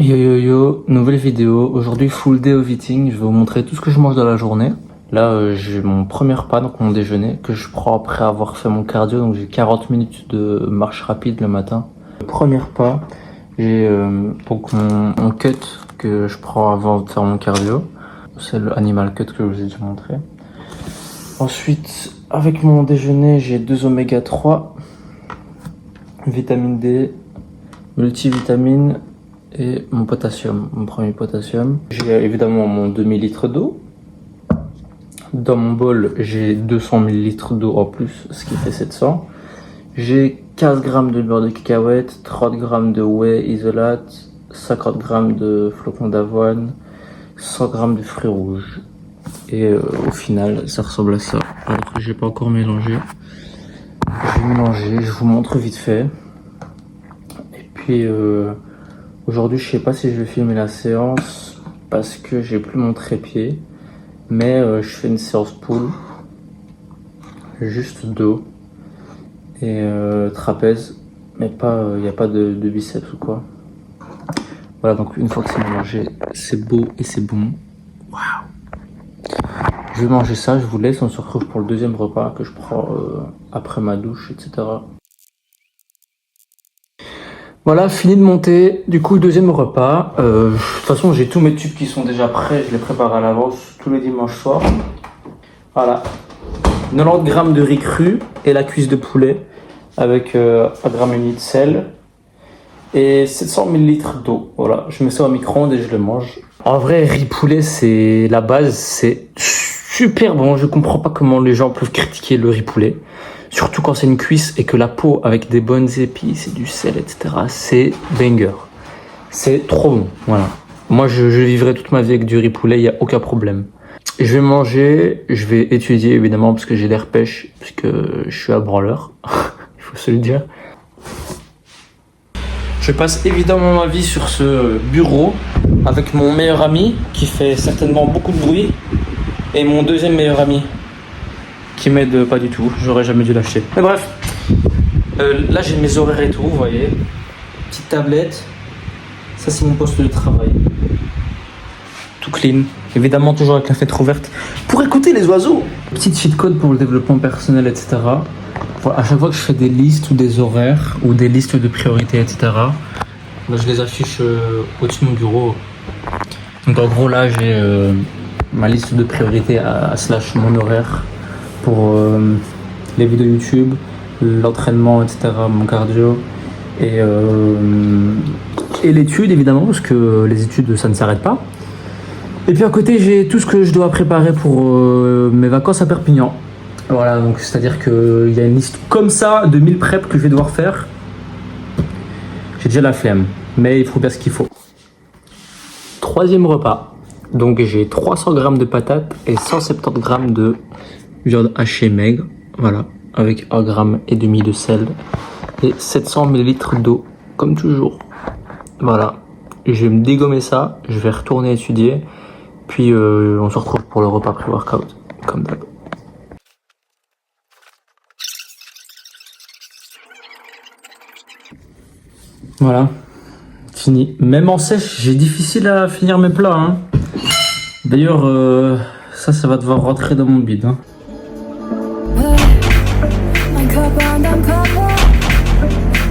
Yo yo yo, nouvelle vidéo. Aujourd'hui full day of eating. Je vais vous montrer tout ce que je mange dans la journée. Là j'ai mon premier repas, donc mon déjeuner, que je prends après avoir fait mon cardio. Donc j'ai 40 minutes de marche rapide le matin. Le premier repas, j'ai donc mon cut que je prends avant de faire mon cardio. C'est le animal cut que je vous ai déjà montré. Ensuite, avec mon déjeuner, j'ai 2 oméga 3, vitamine D, multivitamine et mon potassium, mon premier potassium. J'ai évidemment mon demi-litre d'eau. Dans mon bol, j'ai 200 ml d'eau en plus, ce qui fait 700. J'ai 15 g de beurre de cacahuète, 30 g de whey isolate, 50 g de flocons d'avoine, 100 g de fruits rouges. Et au final, ça ressemble à ça. Alors que j'ai pas encore mélangé. Je vais mélanger, je vous montre vite fait. Et puis aujourd'hui, je sais pas si je vais filmer la séance parce que j'ai plus mon trépied. Mais je fais une séance pull, juste dos et trapèze, mais pas, il n'y a pas de biceps ou quoi. Voilà, donc une fois que c'est mélangé, c'est beau et c'est bon. Waouh! Je vais manger ça, je vous laisse, on se retrouve pour le deuxième repas que je prends après ma douche, etc. Voilà, fini de monter. Du coup, deuxième repas. De toute façon, j'ai tous mes tubes qui sont déjà prêts. Je les prépare à l'avance tous les dimanches soirs. Voilà. 90 g de riz cru et la cuisse de poulet avec 1,5 g de sel et 700 ml d'eau. Voilà, je mets ça au micro-ondes et je le mange. En vrai, riz poulet, c'est la base. C'est super bon. Je comprends pas comment les gens peuvent critiquer le riz poulet. Surtout quand c'est une cuisse et que la peau avec des bonnes épices et du sel, etc. C'est banger. C'est trop bon, voilà. Moi, je vivrai toute ma vie avec du riz poulet, il n'y a aucun problème. Je vais manger, je vais étudier évidemment parce que j'ai l'air pêche, puisque je suis à branleur, il faut se le dire. Je passe évidemment ma vie sur ce bureau avec mon meilleur ami qui fait certainement beaucoup de bruit et mon deuxième meilleur ami qui m'aide pas du tout, j'aurais jamais dû l'acheter. Mais bref, là j'ai mes horaires et tout, vous voyez. Petite tablette, ça c'est mon poste de travail. Tout clean, évidemment toujours avec la fenêtre ouverte pour écouter les oiseaux. Petite cheat code pour le développement personnel, etc. Voilà, à chaque fois que je fais des listes ou des horaires ou des listes de priorités, etc. Là, je les affiche au-dessus de mon bureau. Donc en gros là j'ai ma liste de priorités slash mon horaire pour les vidéos YouTube, l'entraînement, etc., mon cardio et l'étude évidemment parce que les études ça ne s'arrête pas. Et puis à côté j'ai tout ce que je dois préparer pour mes vacances à Perpignan. Voilà, donc c'est à dire qu'il y a une liste comme ça de 1000 preps que je vais devoir faire. J'ai déjà la flemme, mais il faut bien ce qu'il faut. Troisième repas, donc j'ai 300 g de patates et 170 g de viande hachée maigre, voilà, avec 1,5 g de sel et 700 ml d'eau, comme toujours. Voilà, je vais me dégommer ça, je vais retourner étudier, puis on se retrouve pour le repas pré-workout, comme d'hab. Voilà, fini. Même en sèche, j'ai difficile à finir mes plats, hein. D'ailleurs, ça va devoir rentrer dans mon bide, hein.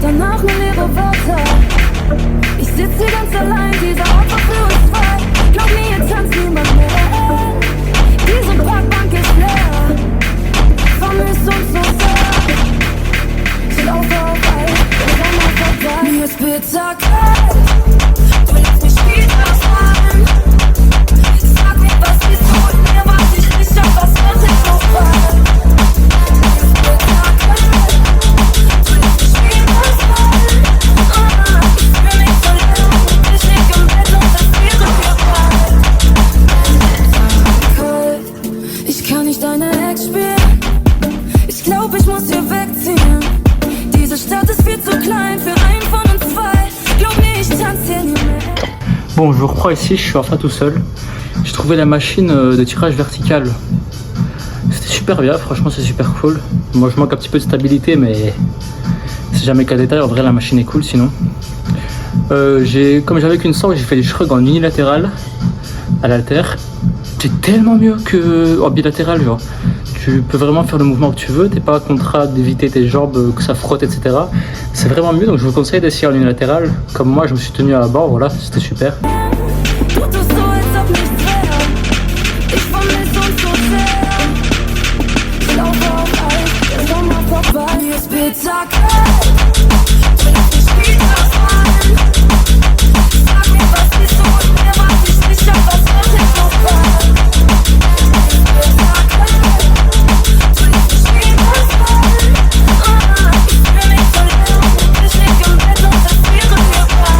Danach nur leere Wörter. Ich sitz hier ganz allein, dieser Ort war für uns zwei. Glaub mir, jetzt tanzt niemand mehr. Diese Parkbank ist leer. Vermisst uns so sehr. Ich laufe auf Eis, der Sommer vorbei. Mir ist bitter kalt. Du lässt mich wieder fallen. Sag mir, was ist gut, mir was ich nicht hab, was wird ich so fallen. Mir ist bitter kalt. Ich kann nicht deine Ex spielen. Ich glaub, ich muss hier wegziehen. Diese Stadt ist viel zu klein für einen von uns zwei. Glaub mir, ich tanz hier nie mehr. Bon, je vous reprends ici, je suis enfin tout seul. J'ai trouvé la machine de tirage vertical. C'était super bien, franchement c'est super cool. Moi je manque un petit peu de stabilité, mais c'est jamais qu'à détail, en vrai la machine est cool sinon. Comme j'avais qu'une sorte, j'ai fait des shrugs en unilatéral à l'halter. C'est tellement mieux qu'en bilatéral, genre. Tu peux vraiment faire le mouvement que tu veux, t'es pas contraint d'éviter tes jambes, que ça frotte, etc. C'est vraiment mieux, donc je vous conseille d'essayer en unilatéral. Comme moi, je me suis tenu à bord, voilà, c'était super. Tut es so, als ob nichts wäre. Ich vermisse uns so sehr. Ich laufe auf Eis, der Sommer vorbei, es wird bitterkalt. Ich spiel das rein. Sag mir, was ist so und mir, was ich nicht hab, was wird jetzt noch sein? Bitterkalt. Ich spiel das rein. Ich will mich verlieren. Ich lieg im Bett und es wäre mir kalt.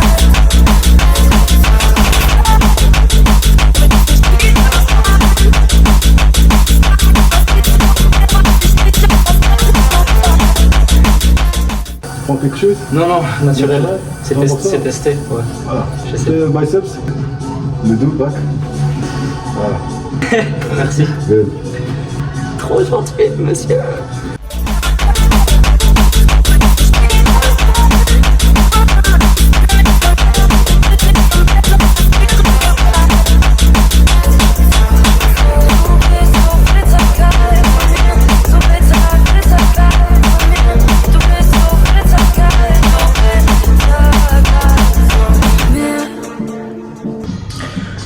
Prends quelque chose. Non, non, naturel. C'est 100%. testé. Ouais. Voilà. J'essaie. Le biceps. Le dos, back. Voilà. Merci. Good. Trop gentil, monsieur.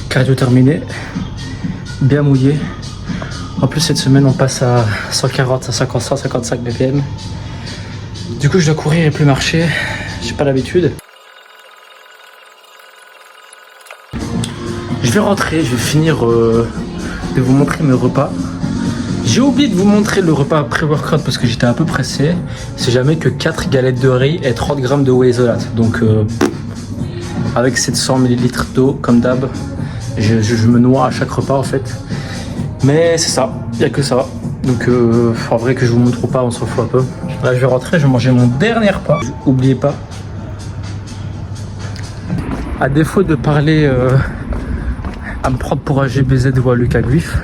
Cardio terminé, bien mouillé. En plus cette semaine on passe à 140, 150, 155 BPM. Du coup je dois courir et plus marcher, j'ai pas l'habitude. Je vais rentrer, je vais finir de vous montrer mes repas. J'ai oublié de vous montrer le repas pré-workout parce que j'étais un peu pressé. C'est jamais que 4 galettes de riz et 30 grammes de whey isolate. Donc avec 700 ml d'eau comme d'hab. Je me noie à chaque repas en fait. Mais c'est ça, il n'y a que ça. Donc en vrai que je vous montre pas, on s'en fout un peu. Là je vais rentrer, je vais manger mon dernier repas. N'oubliez pas, à défaut de parler à me prendre pour un GBZ ou à Lucas Guif,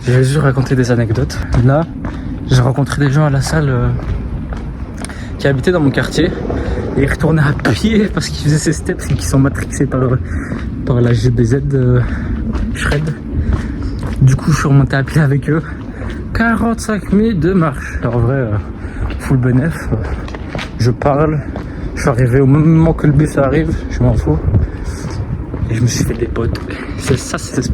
je vais juste raconter des anecdotes. Là, j'ai rencontré des gens à la salle qui habitaient dans mon quartier. Et ils retournaient à pied parce qu'ils faisaient ces steps et qu'ils sont matrixés par la GBZ Shred. Du coup, je suis remonté à pied avec eux. 45 minutes de marche. Alors, en vrai, full bénéf. Je parle. Je suis arrivé au même moment que le bus arrive. Je m'en fous. Et je me suis fait des potes.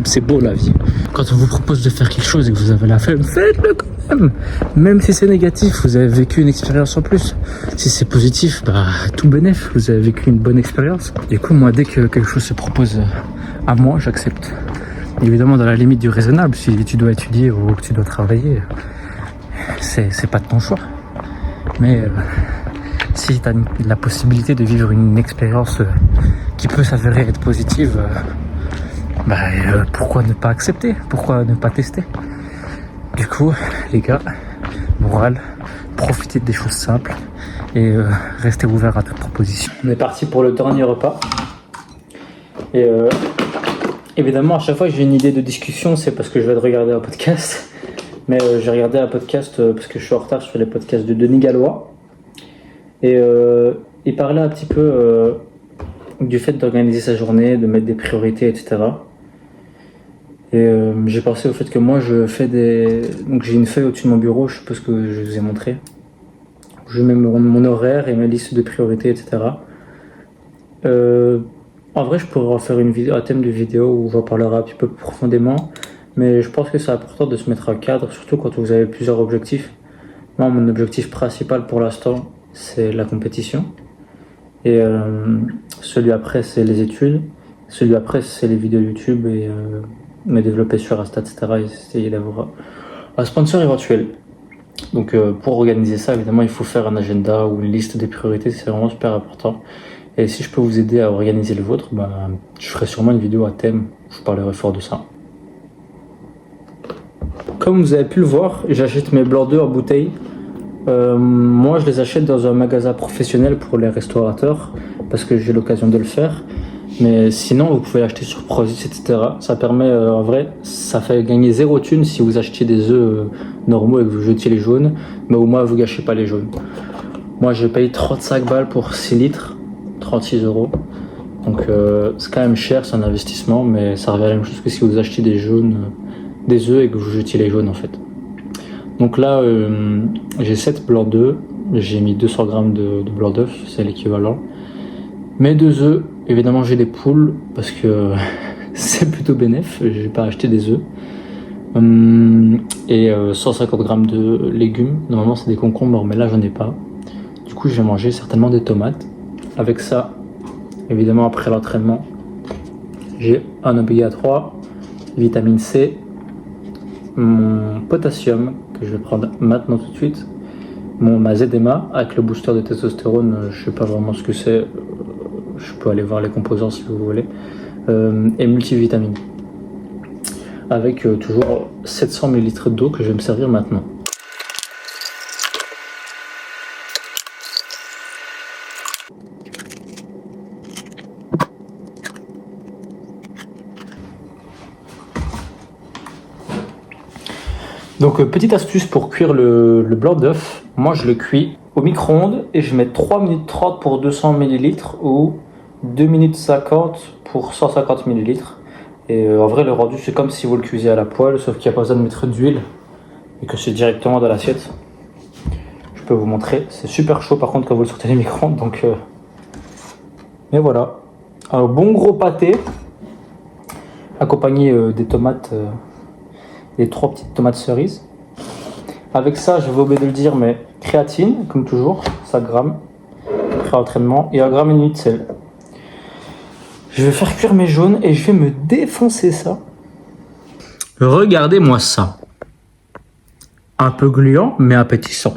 C'est beau la vie. Quand on vous propose de faire quelque chose et que vous avez la flemme, faites-le quand même. Même si c'est négatif, vous avez vécu une expérience en plus. Si c'est positif, bah tout bénef, vous avez vécu une bonne expérience. Du coup, moi, dès que quelque chose se propose à moi, j'accepte. Évidemment, dans la limite du raisonnable. Si tu dois étudier ou que tu dois travailler, c'est pas de ton choix. Mais si tu as la possibilité de vivre une expérience qui peut s'avérer être positive, pourquoi ne pas accepter? Pourquoi ne pas tester? Du coup, les gars, morale, profitez des choses simples et restez ouverts à toute proposition. On est parti pour le dernier repas. Et évidemment, à chaque fois que j'ai une idée de discussion, c'est parce que je vais regarder un podcast. Mais j'ai regardé un podcast parce que je suis en retard sur les podcasts de Denis Gallois. Et il parlait un petit peu du fait d'organiser sa journée, de mettre des priorités, etc. Et j'ai pensé au fait que moi je fais donc j'ai une feuille au-dessus de mon bureau, je suppose que je vous ai montré. Je mets mon horaire et ma liste de priorités, etc. En vrai, je pourrais en faire un thème de vidéo où j'en parlerai un petit peu plus profondément. Mais je pense que c'est important de se mettre un cadre, surtout quand vous avez plusieurs objectifs. Moi, mon objectif principal pour l'instant, c'est la compétition. Et celui après, c'est les études. Celui après, c'est les vidéos YouTube et me développer sur Insta, etc. Et essayer d'avoir un sponsor éventuel. Donc pour organiser ça, évidemment, il faut faire un agenda ou une liste des priorités. C'est vraiment super important. Et si je peux vous aider à organiser le vôtre, je ferai sûrement une vidéo à thème où je parlerai fort de ça. Comme vous avez pu le voir, j'achète mes blancs d'œufs en bouteille. Moi, je les achète dans un magasin professionnel pour les restaurateurs parce que j'ai l'occasion de le faire. Mais sinon, vous pouvez l'acheter sur Prozis, etc. Ça permet, en vrai, ça fait gagner 0 thune si vous achetez des œufs normaux et que vous jetiez les jaunes. Mais au moins, vous gâchez pas les jaunes. Moi, j'ai payé 35 balles pour 6 litres. 36 €. Donc c'est quand même cher, c'est un investissement, mais ça revient à la même chose que si vous achetez des œufs et que vous jetiez les jaunes en fait. Donc là, j'ai 7 blancs d'œufs, j'ai mis 200 g de blanc d'œuf, c'est l'équivalent. Mes 2 œufs, évidemment j'ai des poules parce que c'est plutôt bénéf, j'ai pas acheté des œufs. Et 150 g de légumes, normalement c'est des concombres mais là j'en ai pas. Du coup je vais manger certainement des tomates. Avec ça, évidemment après l'entraînement, j'ai un oméga 3, vitamine C, mon potassium que je vais prendre maintenant tout de suite, ma ZMA avec le booster de testostérone, je sais pas vraiment ce que c'est, je peux aller voir les composants si vous voulez, et multivitamine. Avec toujours 700 ml d'eau que je vais me servir maintenant. Donc petite astuce pour cuire le blanc d'œuf, moi je le cuis au micro-ondes et je mets 3 minutes 30 pour 200 ml ou 2 minutes 50 pour 150 ml. Et en vrai le rendu c'est comme si vous le cuisiez à la poêle, sauf qu'il n'y a pas besoin de mettre d'huile et que c'est directement dans l'assiette. Je peux vous montrer, c'est super chaud par contre quand vous le sortez du micro-ondes, donc mais voilà, un bon gros pâté accompagné des tomates, des 3 petites tomates cerises. Avec ça, je vais oublier de le dire, mais créatine comme toujours, 5 g après entraînement et 1,5 g de sel. Je vais faire cuire mes jaunes et je vais me défoncer ça. Regardez-moi ça. Un peu gluant, mais appétissant.